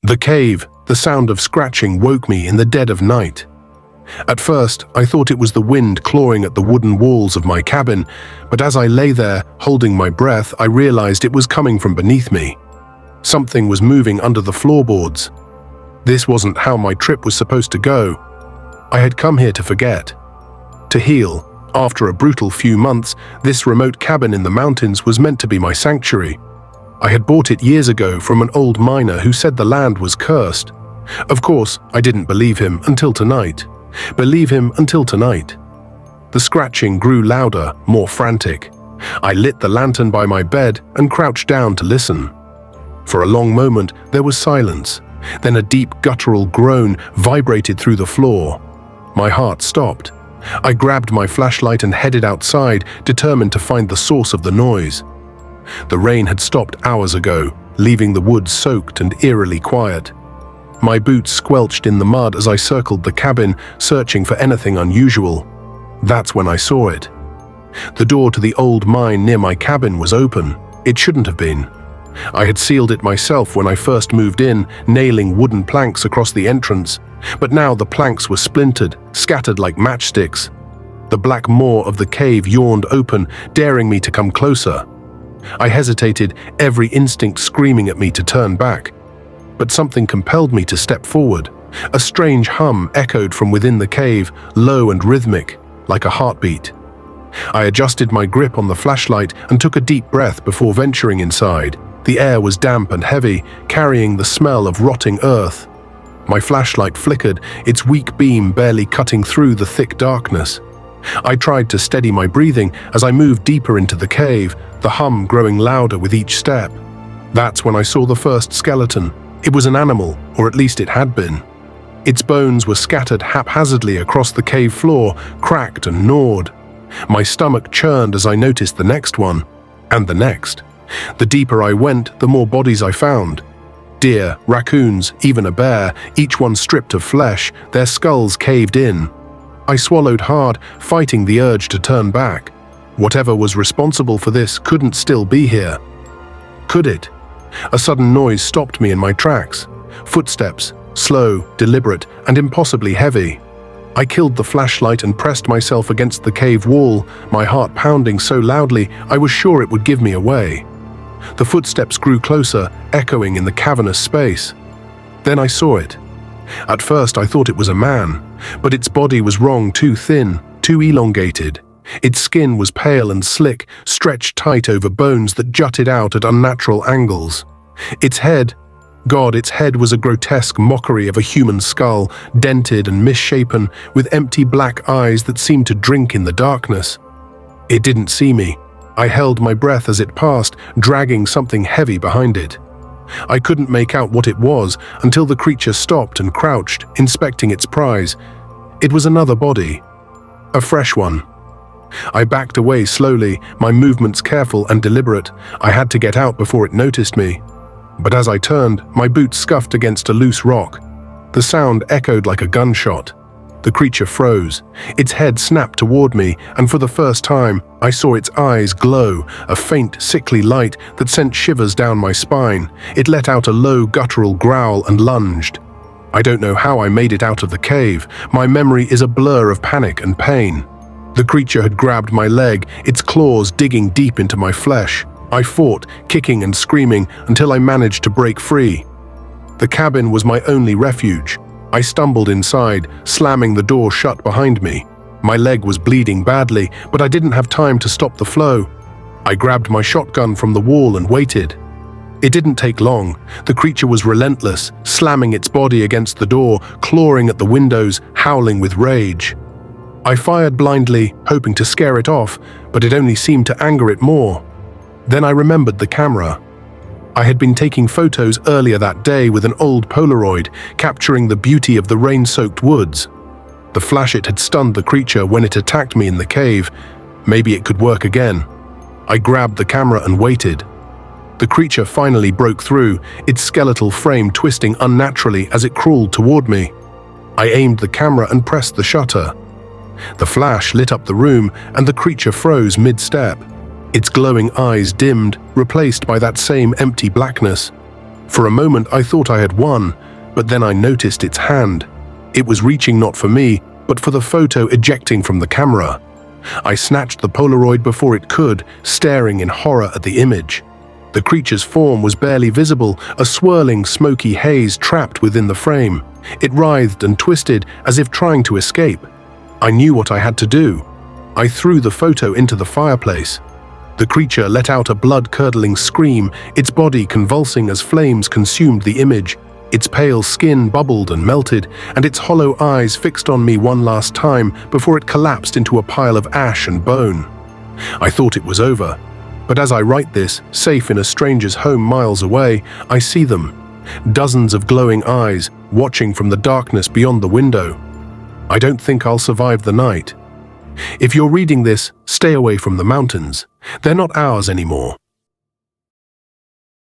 The cave, the sound of scratching woke me in the dead of night. At first, I thought it was the wind clawing at the wooden walls of my cabin, but as I lay there, holding my breath, I realized it was coming from beneath me. Something was moving under the floorboards. This wasn't how my trip was supposed to go. I had come here to forget, to heal. After a brutal few months, this remote cabin in the mountains was meant to be my sanctuary. I had bought it years ago from an old miner who said the land was cursed. Of course, I didn't believe him until tonight. The scratching grew louder, more frantic. I lit the lantern by my bed and crouched down to listen. For a long moment, there was silence. Then a deep guttural groan vibrated through the floor. My heart stopped. I grabbed my flashlight and headed outside, determined to find the source of the noise. The rain had stopped hours ago, leaving the woods soaked and eerily quiet. My boots squelched in the mud as I circled the cabin, searching for anything unusual. That's when I saw it. The door to the old mine near my cabin was open. It shouldn't have been. I had sealed it myself when I first moved in, nailing wooden planks across the entrance. But now the planks were splintered, scattered like matchsticks. The black maw of the cave yawned open, daring me to come closer. I hesitated, every instinct screaming at me to turn back. But something compelled me to step forward. A strange hum echoed from within the cave, low and rhythmic, like a heartbeat. I adjusted my grip on the flashlight and took a deep breath before venturing inside. The air was damp and heavy, carrying the smell of rotting earth. My flashlight flickered, its weak beam barely cutting through the thick darkness. I tried to steady my breathing as I moved deeper into the cave, the hum growing louder with each step. That's when I saw the first skeleton. It was an animal, or at least it had been. Its bones were scattered haphazardly across the cave floor, cracked and gnawed. My stomach churned as I noticed the next one, and the next. The deeper I went, the more bodies I found. Deer, raccoons, even a bear, each one stripped of flesh, their skulls caved in. I swallowed hard, fighting the urge to turn back. Whatever was responsible for this couldn't still be here. Could it? A sudden noise stopped me in my tracks. Footsteps, slow, deliberate, and impossibly heavy. I killed the flashlight and pressed myself against the cave wall, my heart pounding so loudly I was sure it would give me away. The footsteps grew closer, echoing in the cavernous space. Then I saw it. At first I thought it was a man, but its body was wrong, too thin, too elongated. Its skin was pale and slick, stretched tight over bones that jutted out at unnatural angles. Its head was a grotesque mockery of a human skull, dented and misshapen, with empty black eyes that seemed to drink in the darkness. It didn't see me. I held my breath as it passed, dragging something heavy behind it. I couldn't make out what it was until the creature stopped and crouched, inspecting its prize. It was another body. A fresh one. I backed away slowly, my movements careful and deliberate. I had to get out before it noticed me. But as I turned, my boots scuffed against a loose rock. The sound echoed like a gunshot. The creature froze. Its head snapped toward me, and for the first time, I saw its eyes glow, a faint, sickly light that sent shivers down my spine. It let out a low, guttural growl and lunged. I don't know how I made it out of the cave. My memory is a blur of panic and pain. The creature had grabbed my leg, its claws digging deep into my flesh. I fought, kicking and screaming, until I managed to break free. The cabin was my only refuge. I stumbled inside, slamming the door shut behind me. My leg was bleeding badly, but I didn't have time to stop the flow. I grabbed my shotgun from the wall and waited. It didn't take long. The creature was relentless, slamming its body against the door, clawing at the windows, howling with rage. I fired blindly, hoping to scare it off, but it only seemed to anger it more. Then I remembered the camera. I had been taking photos earlier that day with an old Polaroid, capturing the beauty of the rain-soaked woods. The flash it had stunned the creature when it attacked me in the cave. Maybe it could work again. I grabbed the camera and waited. The creature finally broke through, its skeletal frame twisting unnaturally as it crawled toward me. I aimed the camera and pressed the shutter. The flash lit up the room, and the creature froze mid-step. Its glowing eyes dimmed, replaced by that same empty blackness. For a moment I thought I had won, but then I noticed its hand. It was reaching not for me, but for the photo ejecting from the camera. I snatched the Polaroid before it could, staring in horror at the image. The creature's form was barely visible, a swirling, smoky haze trapped within the frame. It writhed and twisted as if trying to escape. I knew what I had to do. I threw the photo into the fireplace. The creature let out a blood-curdling scream, its body convulsing as flames consumed the image. Its pale skin bubbled and melted, and its hollow eyes fixed on me one last time before it collapsed into a pile of ash and bone. I thought it was over, but as I write this, safe in a stranger's home miles away, I see them. Dozens of glowing eyes, watching from the darkness beyond the window. I don't think I'll survive the night. If you're reading this, stay away from the mountains. They're not ours anymore.